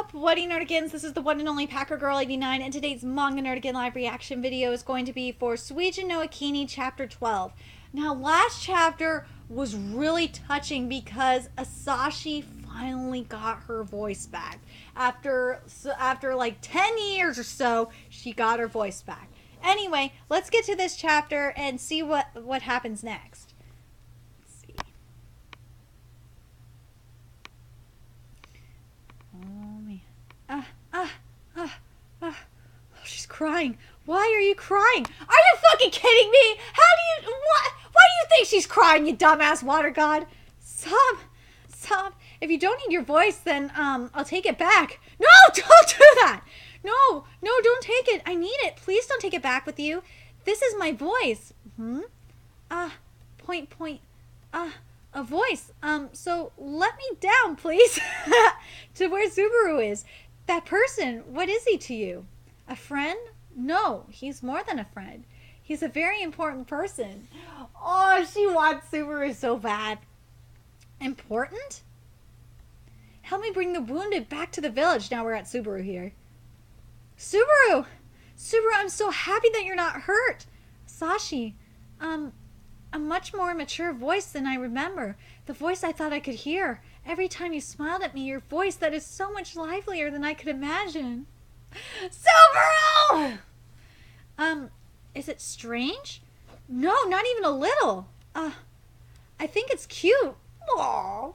up, What Nerdigans? This is the one and only Packer Girl 89, and today's Manga Nerdigan live reaction video is going to be for Suijin no Ikenie chapter 12. Now, last chapter was really touching because Asashi finally got her voice back. After like 10 years or so, she got her voice back. Anyway, let's get to this chapter and see what happens next. She's crying. Why are you crying? Are you fucking kidding me? Why do you think she's crying, you dumbass water god? Sob. If you don't need your voice, then, I'll take it back. No, don't do that. No, don't take it. I need it. Please don't take it back with you. This is my voice. A voice. So let me down, please. To where Subaru is. That person, what is he to you? A friend? No, he's more than a friend. He's a very important person. Oh, she wants Subaru so bad. Important? Help me bring the wounded back to the village. Now we're at Subaru here. Subaru, I'm so happy that you're not hurt. Sashi, a much more mature voice than I remember. The voice I thought I could hear. Every time you smiled at me, your voice that is so much livelier than I could imagine. Subaru! Is it strange? No, not even a little. I think it's cute. Aww.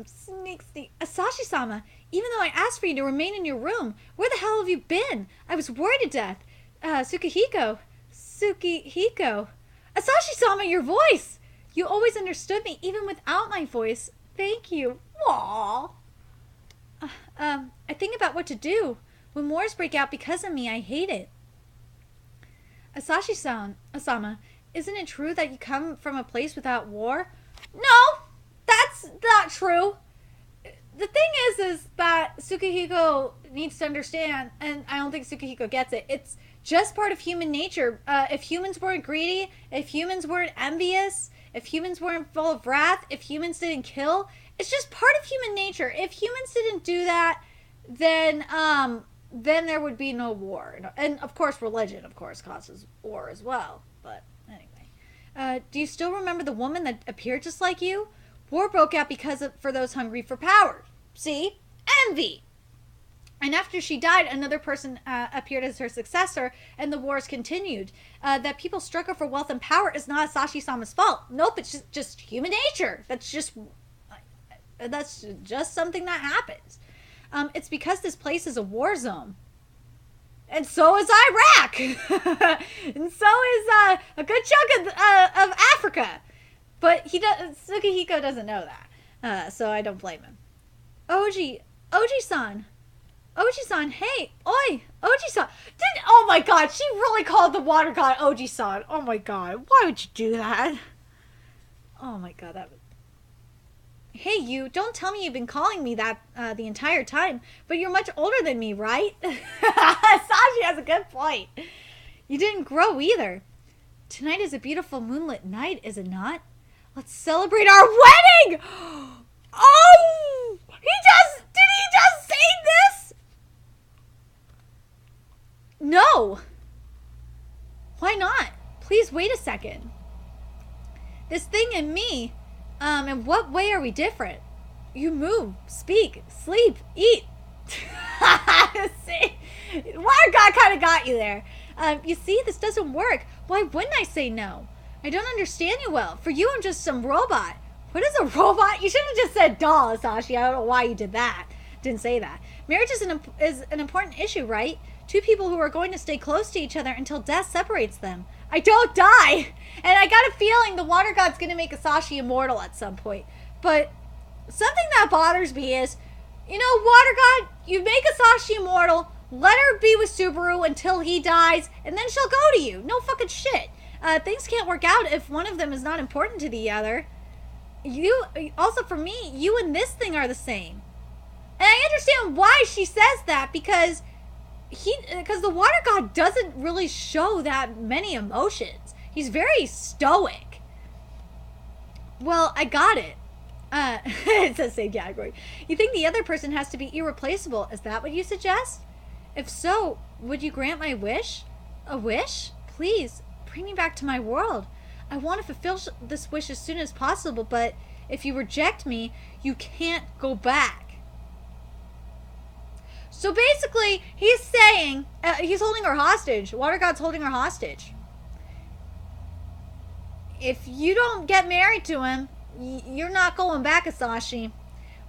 Sneak. Asashi-sama, even though I asked for you to remain in your room, where the hell have you been? I was worried to death. Tsukihiko. Asashi-sama, your voice! You always understood me, even without my voice. Thank you. Aww. I think about what to do. When wars break out because of me, I hate it. Asashi-sama, isn't it true that you come from a place without war? No, that's not true. The thing is that Tsukihiko needs to understand, and I don't think Tsukihiko gets it. It's just part of human nature. If humans weren't greedy, if humans weren't envious, if humans weren't full of wrath, if humans didn't kill, it's just part of human nature. If humans didn't do that, then there would be no war. And of course, religion, of course, causes war as well. But anyway, do you still remember the woman that appeared just like you? War broke out for those hungry for power. See? Envy. And after she died, another person appeared as her successor, and the wars continued. That people struggle for wealth and power is not Asashi-sama's fault. Nope, it's just human nature. That's just something that happens. It's because this place is a war zone. And so is Iraq. And so is a good chunk of Africa. But Tsukihiko doesn't know that. So I don't blame him. Oji-san, hey, oi, Oji-san. Oh my god, she really called the water god Oji-san. Oh my god, why would you do that? Oh my god, Hey, you, don't tell me you've been calling me that the entire time, but you're much older than me, right? Sashi has a good point. You didn't grow either. Tonight is a beautiful moonlit night, is it not? Let's celebrate our wedding! Oh! Did he just say this? No. Why not? Please wait a second. This thing and me, in what way are we different? You move, speak, sleep, eat. See? Water God kind of got you there. You see, this doesn't work. Why wouldn't I say no? I don't understand you well. For you, I'm just some robot. What is a robot? You should have just said doll, Asashi. I don't know why you did that. Didn't say that. Marriage is an important issue, right? Two people who are going to stay close to each other until death separates them. I don't die. And I got a feeling the water god's going to make Asashi immortal at some point. But something that bothers me is, you know, water god, you make Asashi immortal, let her be with Subaru until he dies, and then she'll go to you. No fucking shit. Things can't work out if one of them is not important to the other. Also for me, you and this thing are the same. And I understand why she says that, because the water god doesn't really show that many emotions. He's very stoic. Well, I got it. It's the same category. You think the other person has to be irreplaceable. Is that what you suggest? If so, would you grant my wish? A wish? Please, bring me back to my world. I want to fulfill this wish as soon as possible, but if you reject me, you can't go back. So basically, he's saying, he's holding her hostage. Water God's holding her hostage. If you don't get married to him, you're not going back, Asashi.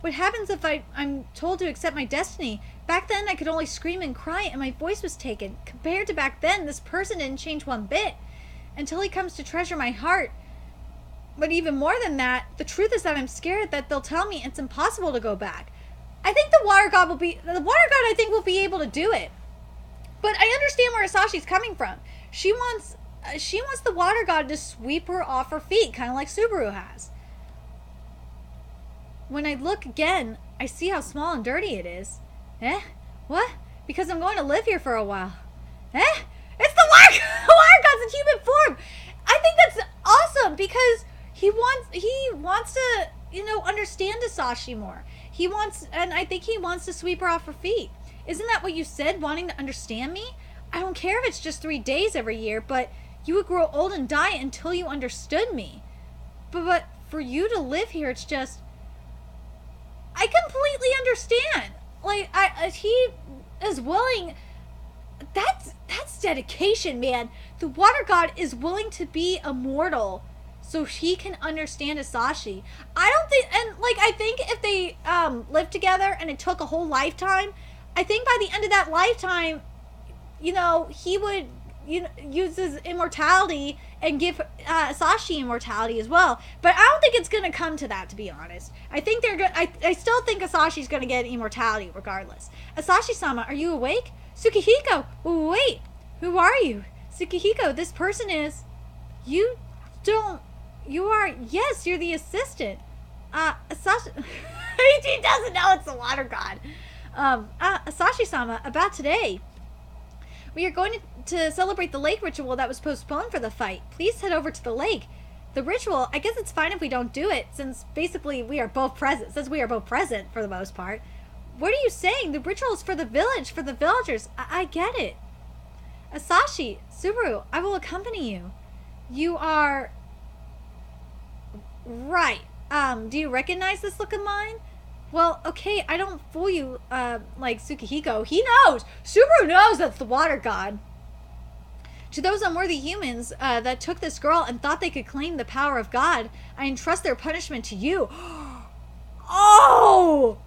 What happens if I'm told to accept my destiny? Back then, I could only scream and cry, and my voice was taken. Compared to back then, this person didn't change one bit. Until he comes to treasure my heart. But even more than that, the truth is that I'm scared that they'll tell me it's impossible to go back. I think the Water God will be able to do it. But I understand where Asashi's coming from. She wants the Water God to sweep her off her feet, kind of like Subaru has. When I look again, I see how small and dirty it is. Eh? What? Because I'm going to live here for a while. Eh? It's the Water God's in human form. I think that's awesome because he wants to, understand Asashi more. And I think he wants to sweep her off her feet. Isn't that what you said, wanting to understand me? I don't care if it's just 3 days every year, but you would grow old and die until you understood me. But for you to live here, it's just... I completely understand. Like, he is willing... That's dedication, man. The Water God is willing to be immortal so he can understand Asashi. I think if they lived together and it took a whole lifetime, I think by the end of that lifetime, he would use his immortality and give Asashi immortality as well. But I don't think it's going to come to that, to be honest. I think I still think Asashi's going to get immortality regardless. Asashi-sama, are you awake? Tsukihiko, wait, who are you? Tsukihiko, this person is... Yes, you're the assistant. Asashi... He doesn't know it's the Water God. Asashi-sama, about today. We are going to celebrate the lake ritual that was postponed for the fight. Please head over to the lake. The ritual, I guess it's fine if we don't do it, since basically we are both present for the most part. What are you saying? The ritual is for the village, for the villagers. I get it. Asashi, Subaru, I will accompany you. You are... Right. Do you recognize this look of mine? Well, okay, I don't fool you, like Tsukihiko. He knows! Subaru knows that's the Water God. To those unworthy humans that took this girl and thought they could claim the power of God, I entrust their punishment to you. Oh!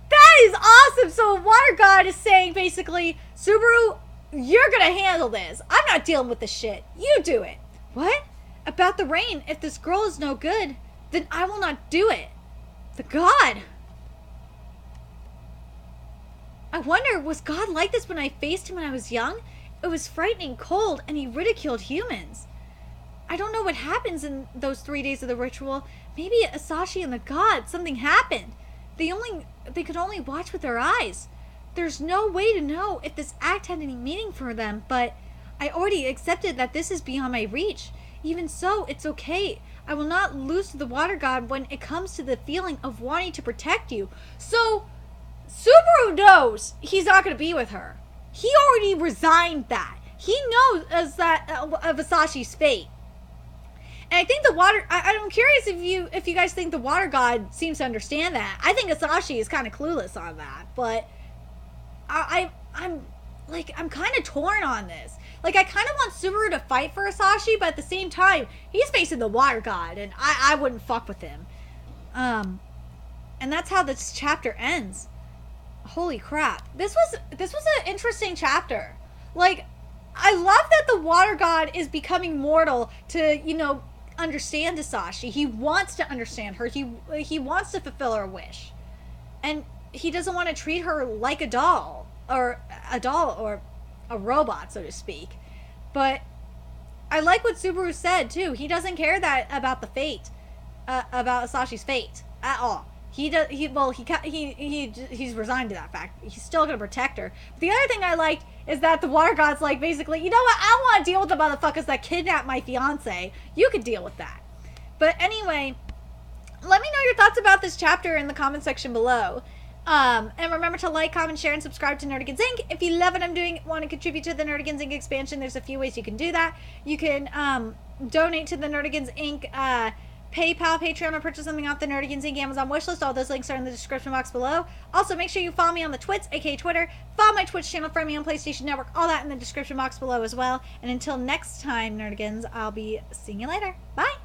That is awesome! So Water God is saying, basically, Subaru, you're gonna handle this. I'm not dealing with this shit. You do it. What? About the rain, if this girl is no good, then I will not do it. The God! I wonder, was God like this when I faced him when I was young? It was frightening cold, and he ridiculed humans. I don't know what happens in those 3 days of the ritual. Maybe Asashi and the God, something happened. They could only watch with their eyes. There's no way to know if this act had any meaning for them, but I already accepted that this is beyond my reach. Even so, it's okay. I will not lose to the Water God when it comes to the feeling of wanting to protect you. So, Subaru knows he's not going to be with her. He already resigned that. He knows of Asashi's fate. And I think I'm curious if you guys think the Water God seems to understand that. I think Asashi is kind of clueless on that, but I'm kind of torn on this. Like, I kind of want Subaru to fight for Asashi, but at the same time, he's facing the Water God, and I wouldn't fuck with him. And that's how this chapter ends. Holy crap. This was an interesting chapter. Like, I love that the Water God is becoming mortal to, understand Asashi. He wants to understand her. He wants to fulfill her wish. And he doesn't want to treat her like a doll or a robot, so to speak. But I like what Subaru said too. He doesn't care about the fate, about Asashi's fate at all. He's resigned to that fact. He's still gonna protect her. But the other thing I liked is that the Water God's like, basically, you know what? I don't want to deal with the motherfuckers that kidnapped my fiance. You could deal with that. But anyway, let me know your thoughts about this chapter in the comment section below. And remember to like, comment, share, and subscribe to Nerdigans Inc. If you love what I'm doing, want to contribute to the Nerdigans Inc. expansion, there's a few ways you can do that. You can donate to the Nerdigans Inc. PayPal, Patreon, or purchase something off the Nerdigans Inc. Amazon wishlist. All those links are in the description box below. Also, make sure you follow me on the Twits, aka Twitter. Follow my Twitch channel, friend me on PlayStation Network. All that in the description box below as well. And until next time, Nerdigans, I'll be seeing you later. Bye!